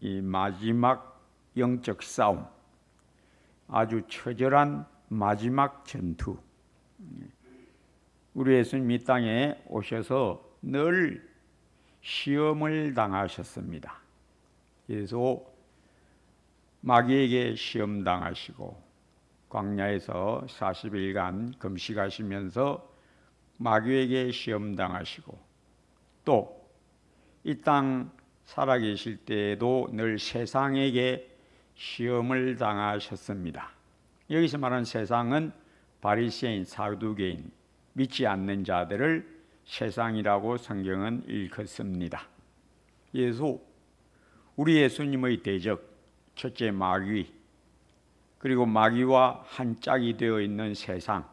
이 마지막 영적 싸움, 아주 처절한 마지막 전투. 우리 예수님 이 땅에 오셔서 늘 시험을 당하셨습니다. 그래서 마귀에게 시험 당하시고 광야에서 40일간 금식하시면서 마귀에게 시험 당하시고 또 이 땅 살아계실 때에도 늘 세상에게 시험을 당하셨습니다. 여기서 말하는 세상은 바리새인, 사두개인, 믿지 않는 자들을 세상이라고 성경은 일컫습니다. 그래서 우리 예수님의 대적, 첫째 마귀, 그리고 마귀와 한 짝이 되어 있는 세상,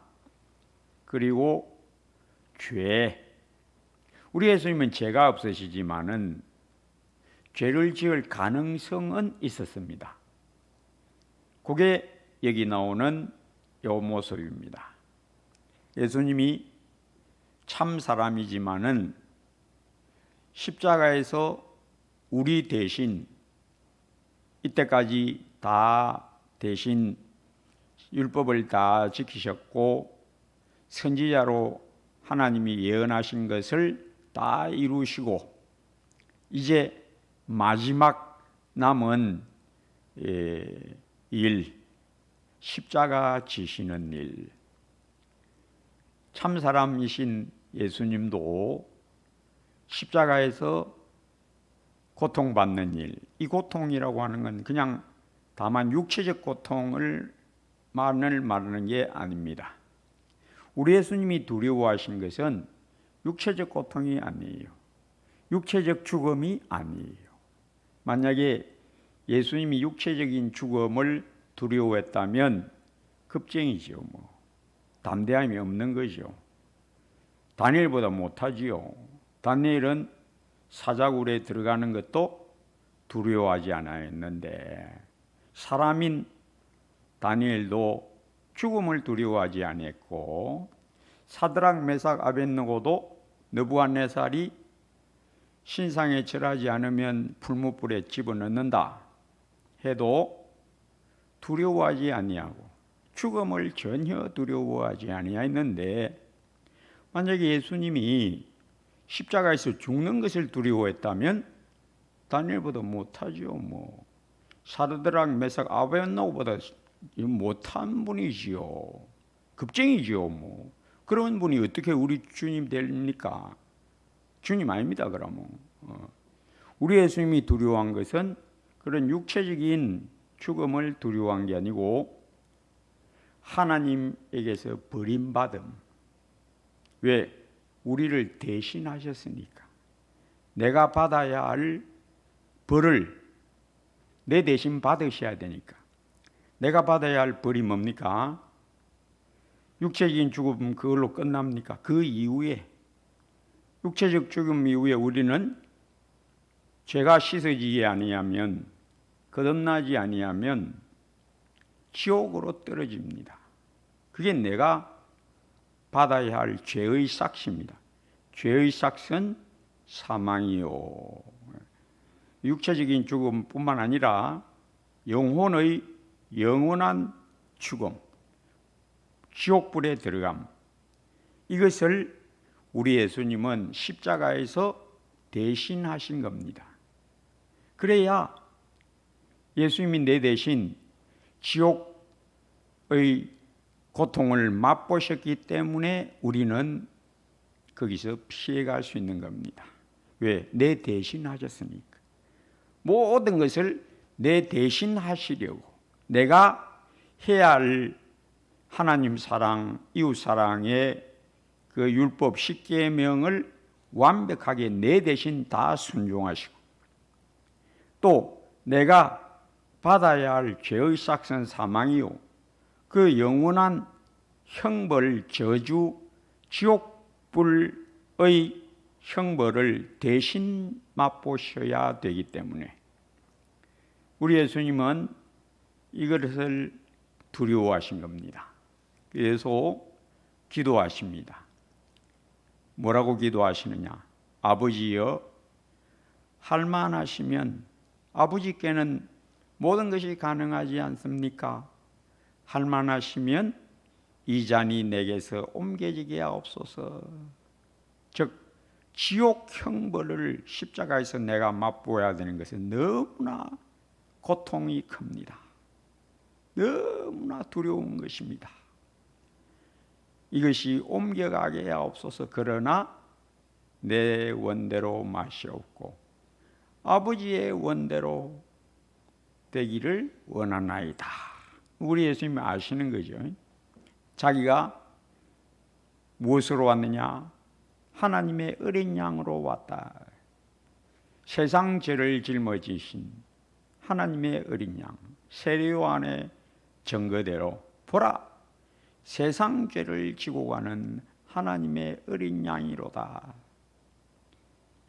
그리고 죄. 우리 예수님은 죄가 없으시지만은 죄를 지을 가능성은 있었습니다. 그게 여기 나오는 요 모습입니다. 예수님이 참 사람이지만은 십자가에서 우리 대신 이때까지 다 대신 율법을 다 지키셨고 선지자로 하나님이 예언하신 것을 다 이루시고 이제 마지막 남은 일, 십자가 지시는 일. 참 사람이신 예수님도 십자가에서 고통받는 일, 이 고통이라고 하는 건 그냥 다만 육체적 고통을 말하는 게 아닙니다. 우리 예수님이 두려워하신 것은 육체적 고통이 아니에요. 육체적 죽음이 아니에요. 만약에 예수님이 육체적인 죽음을 두려워했다면 겁쟁이죠. 담대함이 없는 거죠. 다니엘보다 못하지요. 다니엘은 사자굴에 들어가는 것도 두려워하지 않았는데 사람인 다니엘도 죽음을 두려워하지 않았고 사드락, 메삭, 아벳느고도 느부갓네살이 신상에 절하지 않으면 풀무불에 집어넣는다 해도 두려워하지 아니하고 죽음을 전혀 두려워하지 아니하였는데 만약에 예수님이 십자가에서 죽는 것을 두려워했다면 다니엘보다 못하죠. 사드락, 메삭, 아벳느고보다 못한 분이지요. 겁쟁이지요. 그런 분이 어떻게 우리 주님 됩니까? 주님 아닙니다. 그러면 우리 예수님이 두려워한 것은 그런 육체적인 죽음을 두려워한 게 아니고 하나님에게서 버림받음. 왜? 우리를 대신하셨으니까. 내가 받아야 할 벌을 내 대신 받으셔야 되니까. 내가 받아야 할 벌이 뭡니까? 육체적인 죽음 그걸로 끝납니까? 그 이후에 육체적 죽음 이후에 우리는 죄가 씻어지지 아니하면 거듭나지 아니하면 지옥으로 떨어집니다. 그게 내가 받아야 할 죄의 삭시입니다. 죄의 삭은 사망이요. 육체적인 죽음뿐만 아니라 영혼의 영원한 죽음, 지옥불에 들어감. 이것을 우리 예수님은 십자가에서 대신하신 겁니다. 그래야 예수님이 내 대신 지옥의 고통을 맛보셨기 때문에 우리는 거기서 피해갈 수 있는 겁니다. 왜? 내 대신 하셨으니까. 모든 것을 내 대신 하시려고 내가 해야 할 하나님 사랑, 이웃 사랑의 그 율법 10계명을 완벽하게 내 대신 다 순종하시고 또 내가 받아야 할 죄의 삭은 사망이요 그 영원한 형벌, 저주, 지옥불의 형벌을 대신 맛보셔야 되기 때문에 우리 예수님은 이것을 두려워하신 겁니다. 그래서 기도하십니다. 뭐라고 기도하시느냐? 아버지여, 할만하시면 아버지께는 모든 것이 가능하지 않습니까? 할 만하시면 이 잔이 내게서 옮겨지게 하옵소서. 즉 지옥 형벌을 십자가에서 내가 맛보아야 되는 것은 너무나 고통이 큽니다. 너무나 두려운 것입니다. 이것이 옮겨가게 하옵소서. 그러나 내 원대로 마시옵고 아버지의 원대로 되기를 원하나이다. 우리 예수님이 아시는 거죠. 자기가 무엇으로 왔느냐? 하나님의 어린 양으로 왔다. 세상 죄를 짊어지신 하나님의 어린 양. 세례요한의 증거대로 보라, 세상 죄를 지고 가는 하나님의 어린 양이로다.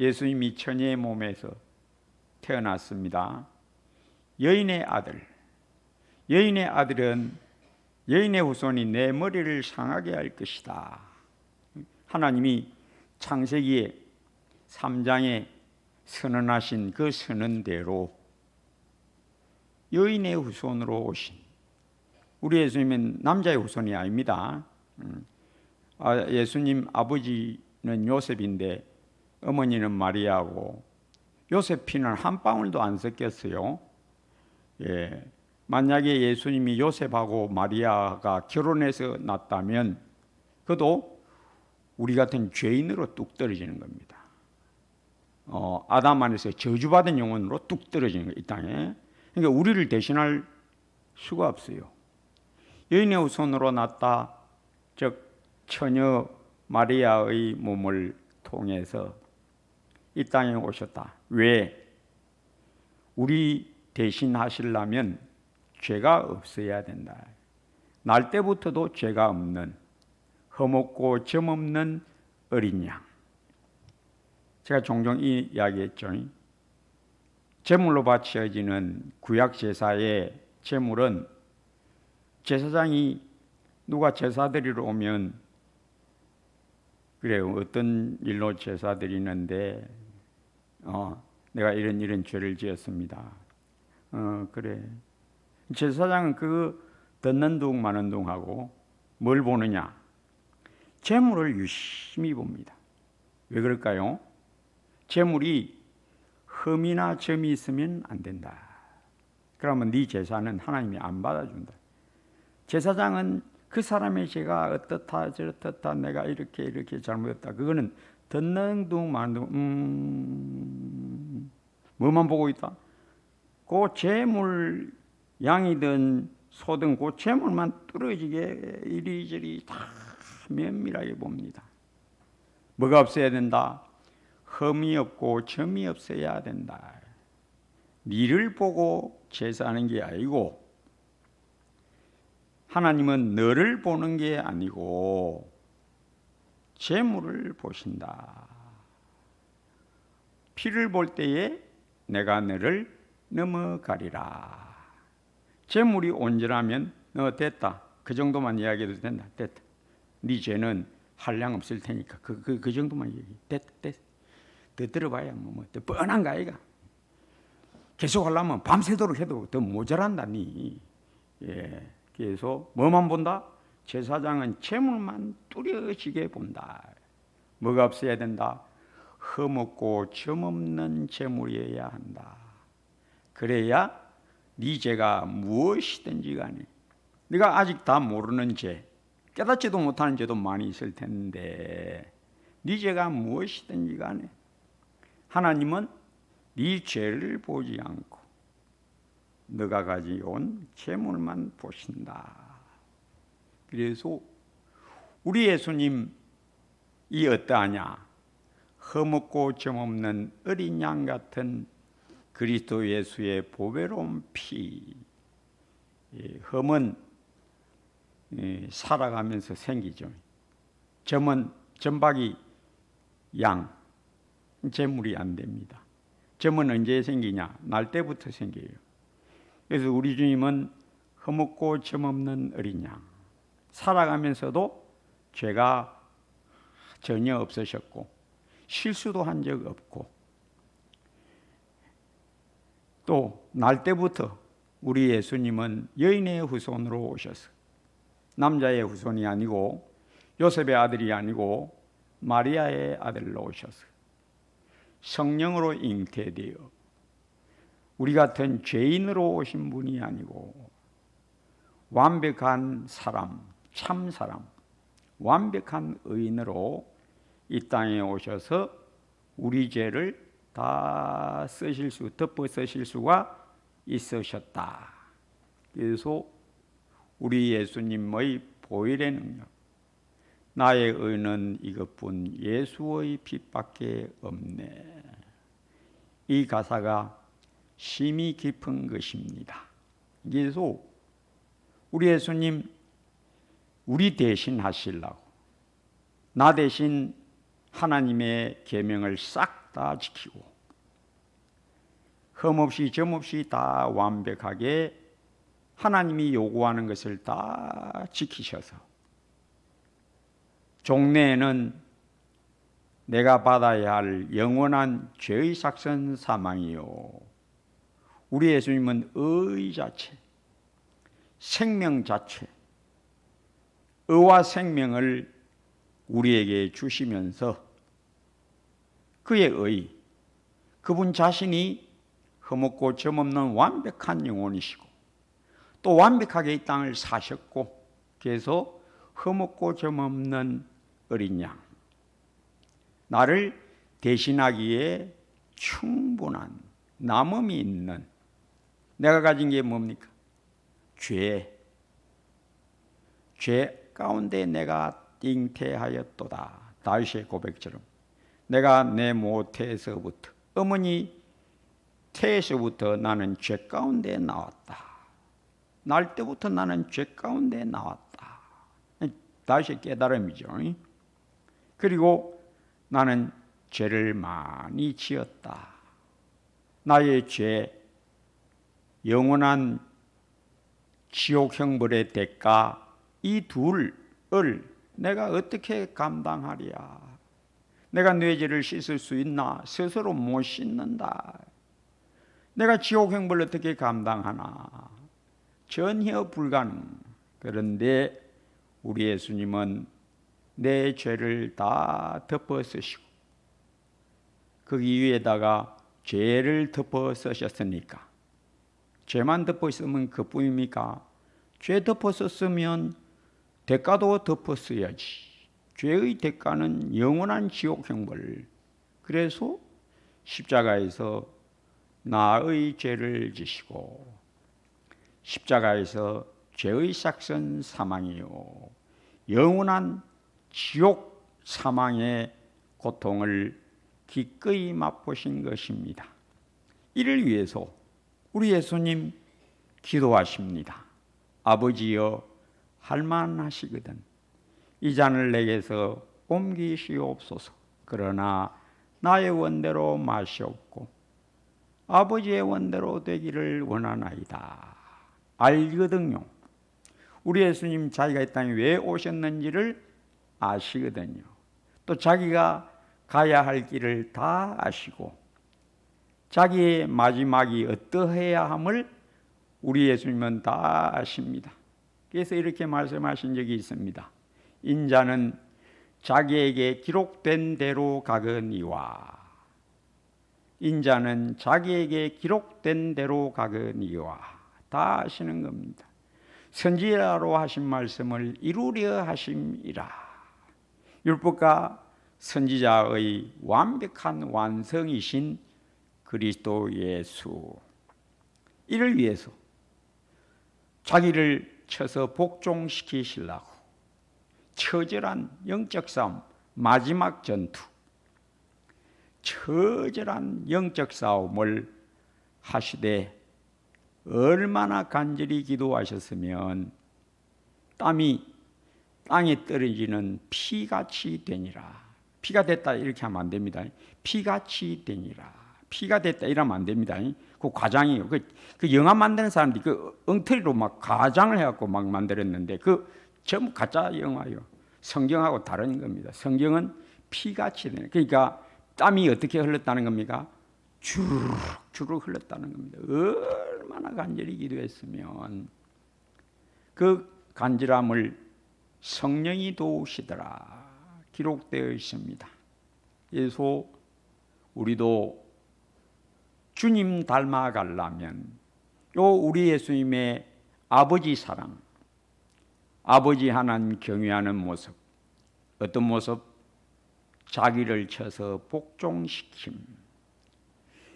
예수님이 처녀의 몸에서 태어났습니다. 여인의 아들. 여인의 아들은 여인의 후손이 내 머리를 상하게 할 것이다. 하나님이 창세기에 3장에 선언하신 그 선언대로 여인의 후손으로 오신 우리 예수님은 남자의 후손이 아닙니다. 예수님 아버지는 요셉인데 어머니는 마리아고 요셉 피는 한 방울도 안 섞였어요. 예. 만약에 예수님이 요셉하고 마리아가 결혼해서 났다면 그도 우리 같은 죄인으로 뚝 떨어지는 겁니다. 아담 안에서 저주받은 영혼으로 뚝 떨어지는 거예요, 이 땅에. 그러니까 우리를 대신할 수가 없어요. 여인의 후손으로 났다, 즉 처녀 마리아의 몸을 통해서 이 땅에 오셨다. 왜? 우리 대신 하시려면 죄가 없어야 된다. 날 때부터도 죄가 없는 흠없고 점 없는 어린 양. 제가 종종 이 이야기했죠. 제물로 바쳐지는 구약 제사의 제물은 제사장이 누가 제사 드리러 오면 그래요. 어떤 일로 제사 드리는데 내가 이런 죄를 지었습니다. 그래. 제사장은 그 듣는 둥 마는 둥 하고 뭘 보느냐? 제물을 유심히 봅니다. 왜 그럴까요? 제물이 흠이나 점이 있으면 안 된다. 그러면 네 제사는 하나님이 안 받아준다. 제사장은 그 사람의 죄가 어떻다 저렇다 내가 이렇게 잘못했다. 그거는 듣는 둥 마는 둥 뭐만 보고 있다? 그 제물 양이든 소든 그 제물만 뚫어지게 이리저리 다 면밀하게 봅니다. 뭐가 없어야 된다? 흠이 없고 점이 없어야 된다. 니를 보고 제사하는 게 아니고 하나님은 너를 보는 게 아니고 제물을 보신다. 피를 볼 때에 내가 너를 넘어가리라. 제물이 온전하면 너 됐다. 그 정도만 이야기해도 된다. 됐다. 네 죄는 한량 없을 테니까 그 정도만 얘기. 됐다. 더 들어봐야 더 뻔한 거 아이가. 계속 하려면 밤새도록 해도 더 모자란다 니. 예. 그래서 뭐만 본다? 제사장은 제물만 뚜렷하게 본다. 뭐가 없어야 된다? 흠없고 점 없는 제물이어야 한다. 그래야 네 죄가 무엇이든지 간에 네가 아직 다 모르는 죄, 깨닫지도 못하는 죄도 많이 있을 텐데 네 죄가 무엇이든지 간에 하나님은 네 죄를 보지 않고 너가 가지고 온 재물만 보신다. 그래서 우리 예수님이 어떠하냐? 흠없고 점없는 어린 양 같은 그리스도 예수의 보배로운 피. 흠은 살아가면서 생기죠. 점은 점박이 양, 재물이 안 됩니다. 점은 언제 생기냐? 날 때부터 생겨요. 그래서 우리 주님은 흠없고 점없는 어린 양, 살아가면서도 죄가 전혀 없으셨고 실수도 한 적 없고 또 날 때부터 우리 예수님은 여인의 후손으로 오셔서 남자의 후손이 아니고 요셉의 아들이 아니고 마리아의 아들로 오셔서 성령으로 잉태되어 우리 같은 죄인으로 오신 분이 아니고 완벽한 사람, 참 사람, 완벽한 의인으로 이 땅에 오셔서 우리 죄를 다 덮어 쓰실 수가 있으셨다. 그래서 우리 예수님의 보혈의 능력, 나의 의는 이것뿐 예수의 빛밖에 없네. 이 가사가 심히 깊은 것입니다. 그래서 우리 예수님 우리 대신 하시려고 나 대신 하나님의 계명을 싹 다 지키고 흠없이 점없이 다 완벽하게 하나님이 요구하는 것을 다 지키셔서 종래에는 내가 받아야 할 영원한 죄의 삭선 사망이요, 우리 예수님은 의 자체, 생명 자체, 의와 생명을 우리에게 주시면서 그의 의, 그분 자신이 흠없고 점없는 완벽한 영혼이시고 또 완벽하게 이 땅을 사셨고, 그래서 흠없고 점없는 어린 양, 나를 대신하기에 충분한 남음이 있는, 내가 가진 게 뭡니까? 죄 가운데 내가 잉태하였도다. 다윗의 고백처럼 내가 내 모태에서부터, 어머니 태에서부터 나는 죄 가운데 나왔다. 날 때부터 나는 죄 가운데 나왔다. 다윗의 깨달음이죠. 그리고 나는 죄를 많이 지었다. 나의 죄, 영원한 지옥 형벌의 대가, 이 둘을 내가 어떻게 감당하랴? 내가 내 죄를 씻을 수 있나? 스스로 못 씻는다. 내가 지옥 형벌을 어떻게 감당하나? 전혀 불가능. 그런데 우리 예수님은 내 죄를 다 덮어 쓰시고 거기 위에다가 죄를 덮어 쓰셨으니까, 죄만 덮어 쓰면 그뿐입니까? 죄 덮어 썼으면 대가도 덮어 써야지. 죄의 대가는 영원한 지옥 형벌. 그래서 십자가에서 나의 죄를 지시고 십자가에서 죄의 삭선 사망이요, 영원한 지옥 사망의 고통을 기꺼이 맛보신 것입니다. 이를 위해서 우리 예수님 기도하십니다. 아버지여, 할만하시거든 이 잔을 내게서 옮기시옵소서. 그러나 나의 원대로 마시옵고 아버지의 원대로 되기를 원하나이다. 알거든요. 우리 예수님 자기가 이 땅에 왜 오셨는지를 아시거든요. 또 자기가 가야 할 길을 다 아시고 자기의 마지막이 어떠해야 함을 우리 예수님은 다 아십니다. 그래서 이렇게 말씀하신 적이 있습니다. 인자는 자기에게 기록된 대로 가거니와, 인자는 자기에게 기록된 대로 가거니와, 다 아시는 겁니다. 선지자로 하신 말씀을 이루려 하심이라. 율법과 선지자의 완벽한 완성이신 그리스도 예수, 이를 위해서 자기를 쳐서 복종시키시려고 처절한 영적 싸움, 마지막 전투, 처절한 영적 싸움을 하시되 얼마나 간절히 기도하셨으면 땀이 땅에 떨어지는 피같이 되니라. 피가 됐다 이렇게 하면 안 됩니다. 피같이 되니라. 피가 됐다 이러면 안 됩니다. 그 과장이에요. 그 영화 만드는 사람들이 그 엉터리로 막 과장을 해갖고 막 만들었는데 그 전부 가짜 영화예요. 성경하고 다른 겁니다. 성경은 피같이 되는. 그러니까 땀이 어떻게 흘렀다는 겁니까? 주룩주룩 흘렀다는 겁니다. 얼마나 간절히 기도했으면 그 간절함을 성령이 도우시더라 기록되어 있습니다. 그래서 우리도 주님 닮아가려면 우리 예수님의 아버지 사랑, 아버지 하나님 경외하는 모습, 어떤 모습? 자기를 쳐서 복종시킴.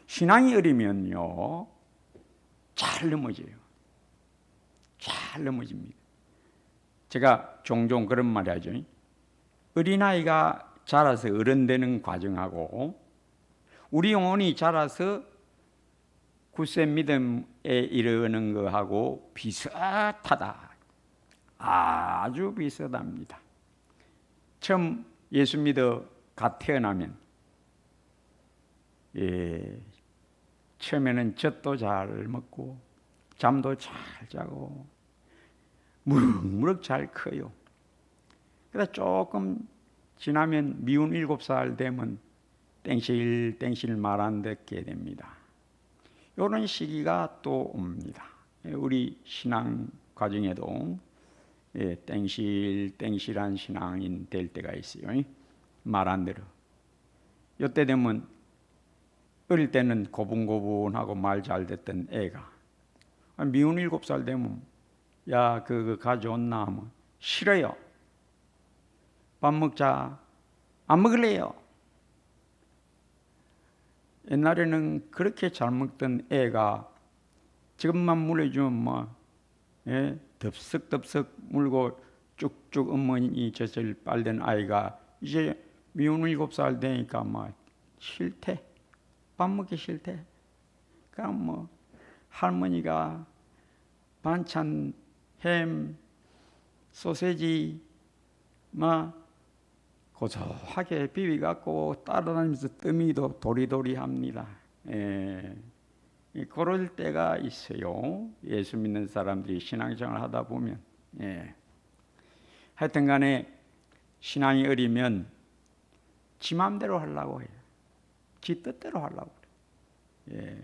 신앙이 어리면요 잘 넘어져요. 잘 넘어집니다. 제가 종종 그런 말 하죠. 어린아이가 자라서 어른 되는 과정하고 우리 영혼이 자라서 굳세 믿음에 이르는 것하고 비슷하다. 아주 비슷합니다. 처음 예수 믿어 갓 태어나면 처음에는 젖도 잘 먹고 잠도 잘 자고 무럭무럭 잘 커요. 그러다 조금 지나면 미운 7살 되면 땡실땡실 말 안 듣게 됩니다. 이런 시기가 또 옵니다. 우리 신앙 과정에도 땡실땡실한 신앙인 될 때가 있어요. 말 안 들어. 이때 되면 어릴 때는 고분고분하고 말 잘 듣던 애가 미운 7살 되면 야 그거 가져온나 하면 싫어요. 밥 먹자. 안 먹을래요. 옛날에는 그렇게 잘 먹던 애가 지금만 물어주면 뭐 덥석덥석 물고 쭉쭉 어머니 젖을 빨던 아이가 이제 미운 7살 되니까 막 싫대. 밥 먹기 싫대. 그럼 뭐 할머니가 반찬 햄 소세지 막 고소하게 비비갖고 따라다니면서 뜨미도 도리도리 합니다. 그럴 때가 있어요. 예수 믿는 사람들이 신앙생활 하다 보면. 하여튼 간에 신앙이 어리면 지 맘대로 하려고 해요. 지 뜻대로 하려고 그래요.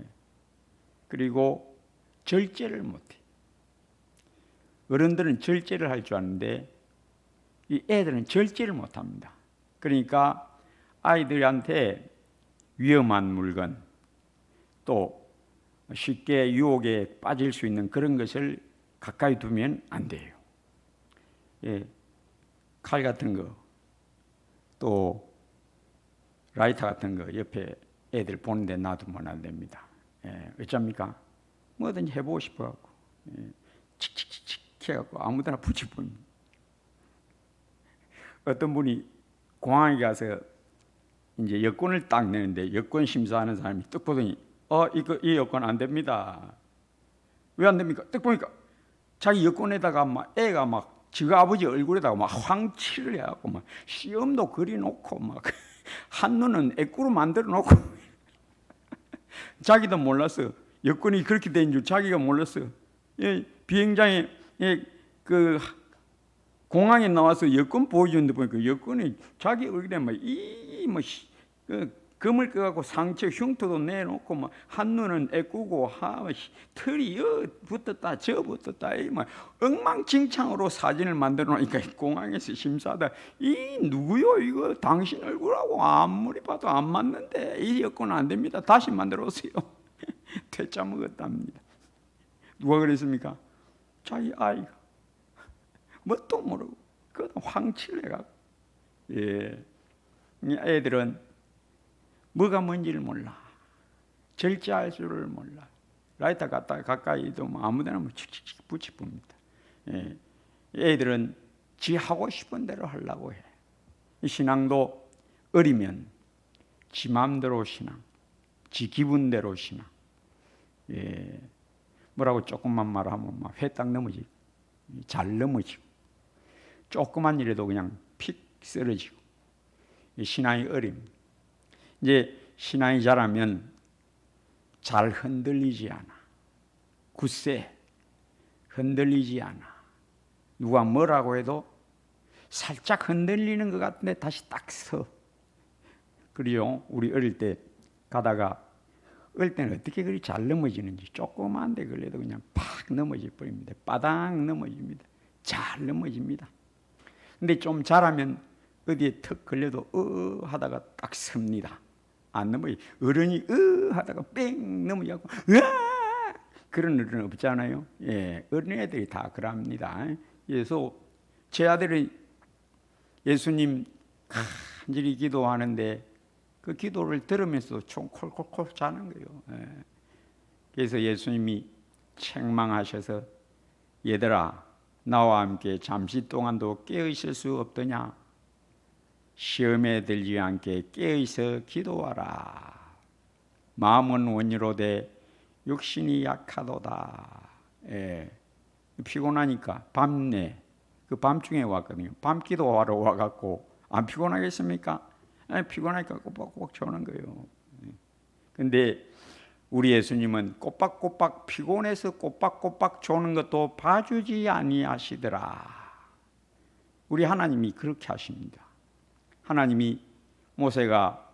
그리고 절제를 못해. 어른들은 절제를 할 줄 아는데 이 애들은 절제를 못합니다. 그러니까 아이들한테 위험한 물건 또 쉽게 유혹에 빠질 수 있는 그런 것을 가까이 두면 안 돼요. 칼 같은 거 또 라이터 같은 거 옆에 애들 보는데 놔두면 안 됩니다. 어쩝니까? 뭐든지 해보고 싶어갖고 칙칙칙칙 해갖고 아무데나 붙여버립니다. 어떤 분이 공항에 가서 이제 여권을 딱 내는데 여권 심사하는 사람이 딱 보더니 이 여권 안 됩니다. 왜 안 됩니까? 딱 보니까 자기 여권에다가 막 애가 막 지가 아버지 얼굴에다가 막 황칠을 해갖고 막 시험도 그려놓고 막 한눈은 애꾸로 만들어 놓고 자기도 몰랐어. 여권이 그렇게 된 줄 자기가 몰랐어. 비행장에 그 공항에 나와서 여권 보여주는데 보니까 여권이 자기 얼굴에 막 금을 꺼갖고 상처 흉터도 내놓고 막 한눈은 애꾸고 털이 붙었다 저 붙었다 막 엉망진창으로 사진을 만들어 놓으니까 공항에서 심사하다 이 누구요 이거 당신 얼굴하고 아무리 봐도 안 맞는데 이 여권 안 됩니다. 다시 만들어 오세요. 퇴짜 먹었답니다. 누가 그랬습니까? 자기 아이가 뭣도 모르고 그것도 황칠해갖고. 애들은 뭐가 뭔지를 몰라. 절제할 줄을 몰라. 라이터 갖다가 가까이 두면 아무데나 칙칙칙 붙여봅니다. 애들은 지 하고 싶은 대로 하려고 해. 신앙도 어리면 지 마음대로 신앙, 지 기분대로 신앙. 뭐라고 조금만 말하면 막 회딱 넘어지고 잘 넘어지고 조그만 일에도 그냥 픽 쓰러지고. 신앙이 어립니다. 이제 신앙이 자라면 잘 흔들리지 않아. 굳세 흔들리지 않아. 누가 뭐라고 해도 살짝 흔들리는 것 같은데 다시 딱 서. 그리고 우리 어릴 때 가다가 어릴 때는 어떻게 그리 잘 넘어지는지 조그만 데 걸려도 그냥 팍 넘어져 버립니다. 바닥 넘어집니다. 잘 넘어집니다. 근데 좀 자라면 어디에 턱 걸려도 하다가 딱 섭니다. 안 넘어지. 어른이 하다가 뺑 넘어지고 으아 그런 어른 없잖아요. 예, 어린애들이 다 그럽니다. 그래서 제 아들은 예수님 간절히 기도하는데 그 기도를 들으면서 총 콜콜콜 자는 거예요. 예. 그래서 예수님이 책망하셔서 얘들아 나와 함께 잠시 동안도 깨어 있을 수 없더냐? 시험에 들지 않게 깨어 있어 기도하라. 마음은 원이로되 육신이 약하도다. 예. 피곤하니까 밤내 그 밤중에 왔거든요. 밤 기도하러 와갖고 안 피곤하겠습니까? 피곤하니까 꼬박꼬박 조는 거예요. 근데 우리 예수님은 꼬박꼬박 피곤해서 꼬박꼬박 조는 것도 봐주지 아니하시더라. 우리 하나님이 그렇게 하십니다. 하나님이 모세가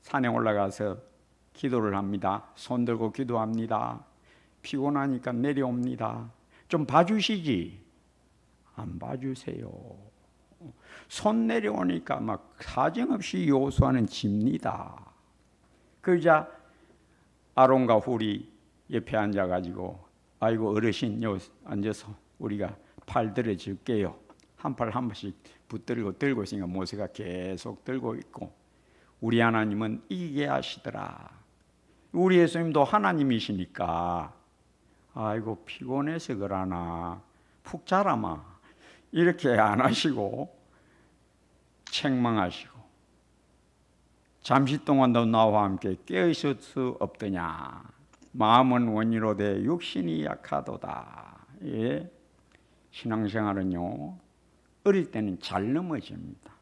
산에 올라가서 기도를 합니다. 손 들고 기도합니다. 피곤하니까 내려옵니다. 좀 봐주시지. 안 봐주세요. 손 내려오니까 막 사정없이 요수아는 집니다. 그러자 아론과 훌이 옆에 앉아가지고 아이고 어르신 여기 앉아서 우리가 팔 들어줄게요. 한 팔 한 번씩 붙들고 들고 있으니까 모세가 계속 들고 있고 우리 하나님은 이기게 하시더라. 우리 예수님도 하나님이시니까 아이고 피곤해서 그러나 푹 자라마 이렇게 안 하시고 책망하시고 잠시 동안도 나와 함께 깨어있을 수 없더냐. 마음은 원이로되 육신이 약하도다. 예. 신앙생활은요 어릴 때는 잘 넘어집니다.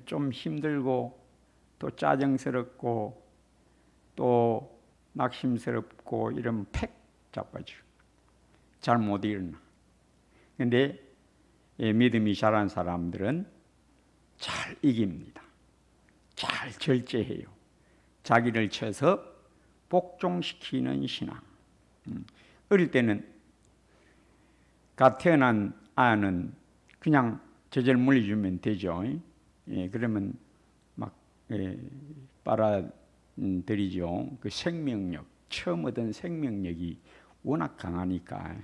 좀 힘들고 또 짜증스럽고 또 낙심스럽고 이러면 팩 자빠지고 잘 못 일어나. 근데 믿음이 자란 사람들은 잘 이깁니다. 잘 절제해요. 자기를 쳐서 복종시키는 신앙. 어릴 때는 갓 태어난 아는 그냥 제절 물려주면 되죠. 예, 그러면 막 빨아들이죠. 그 생명력, 처음 얻은 생명력이 워낙 강하니까.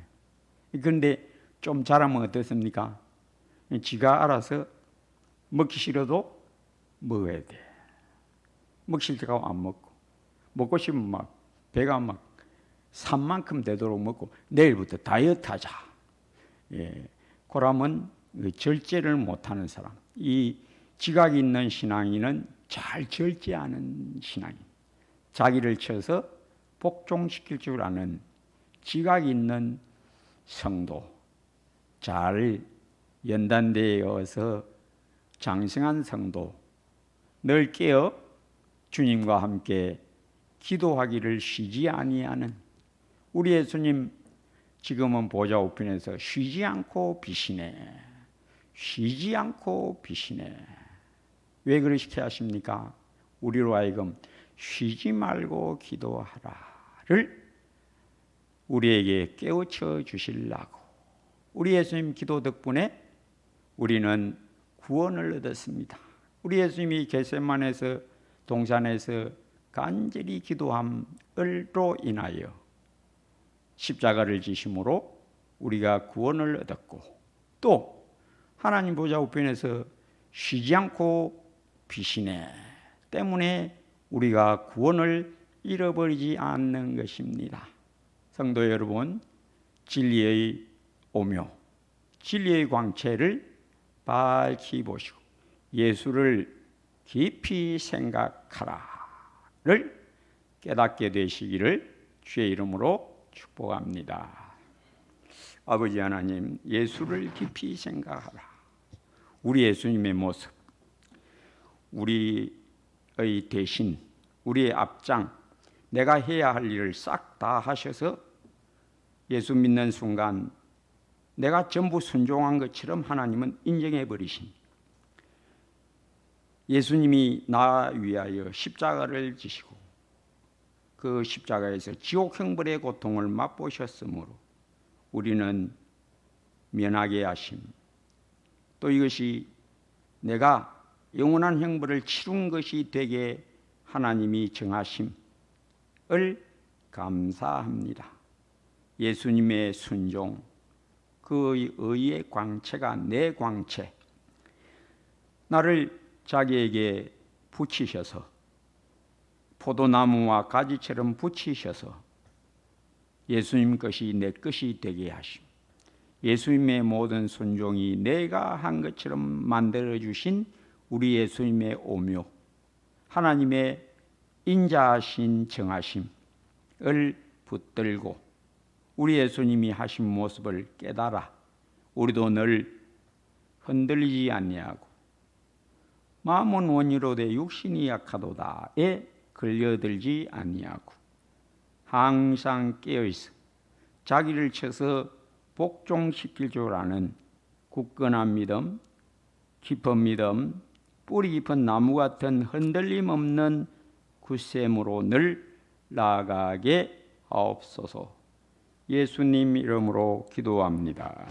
그런데 좀 자라면 어떻습니까? 지가 알아서 먹기 싫어도 먹어야 돼. 먹기 싫다고 안 먹고, 먹고 싶으면 막 배가 막 산 만큼 되도록 먹고 내일부터 다이어트 하자. 예, 그러면 절제를 못하는 사람. 이 지각이 있는 신앙인은 잘 절제하는 신앙인. 자기를 쳐서 복종시킬 줄 아는 지각이 있는 성도. 잘 연단되어서 장성한 성도. 늘 깨어 주님과 함께 기도하기를 쉬지 아니하는 우리 예수님 지금은 보좌 우편에서 쉬지 않고 비시네. 쉬지 않고 비시네. 왜 그렇게 하십니까? 우리로 하여금 쉬지 말고 기도하라를 우리에게 깨우쳐 주시려고. 우리 예수님 기도 덕분에 우리는 구원을 얻었습니다. 우리 예수님이 겟세마네에서 동산에서 간절히 기도함으로 인하여 십자가를 지심으로 우리가 구원을 얻었고 또 하나님 보좌 우편에서 쉬지 않고 비시네 때문에 우리가 구원을 잃어버리지 않는 것입니다. 성도 여러분, 진리의 오묘, 진리의 광채를 밝히 보시고 예수를 깊이 생각하라를 깨닫게 되시기를 주의 이름으로 축복합니다. 아버지 하나님, 예수를 깊이 생각하라. 우리 예수님의 모습, 우리의 대신, 우리의 앞장, 내가 해야 할 일을 싹 다 하셔서 예수 믿는 순간 내가 전부 순종한 것처럼 하나님은 인정해 버리신 예수님이 나 위하여 십자가를 지시고 그 십자가에서 지옥 형벌의 고통을 맛보셨으므로 우리는 면하게 하심. 또 이것이 내가 영원한 형벌을 치룬 것이 되게 하나님이 정하심을 감사합니다. 예수님의 순종, 그의 의의 광채가 내 광채, 나를 자기에게 붙이셔서 포도나무와 가지처럼 붙이셔서 예수님 것이 내 것이 되게 하심. 예수님의 모든 순종이 내가 한 것처럼 만들어주신 우리 예수님의 오묘, 하나님의 인자하신 정하심을 붙들고 우리 예수님이 하신 모습을 깨달아 우리도 늘 흔들리지 아니하고 마음은 원이로되 육신이 약하도다에 걸려들지 아니하고 항상 깨어있어 자기를 쳐서 복종시킬 줄 아는 굳건한 믿음, 깊은 믿음, 뿌리 깊은 나무 같은 흔들림 없는 굳셈으로 늘 나아가게 하옵소서. 예수님 이름으로 기도합니다.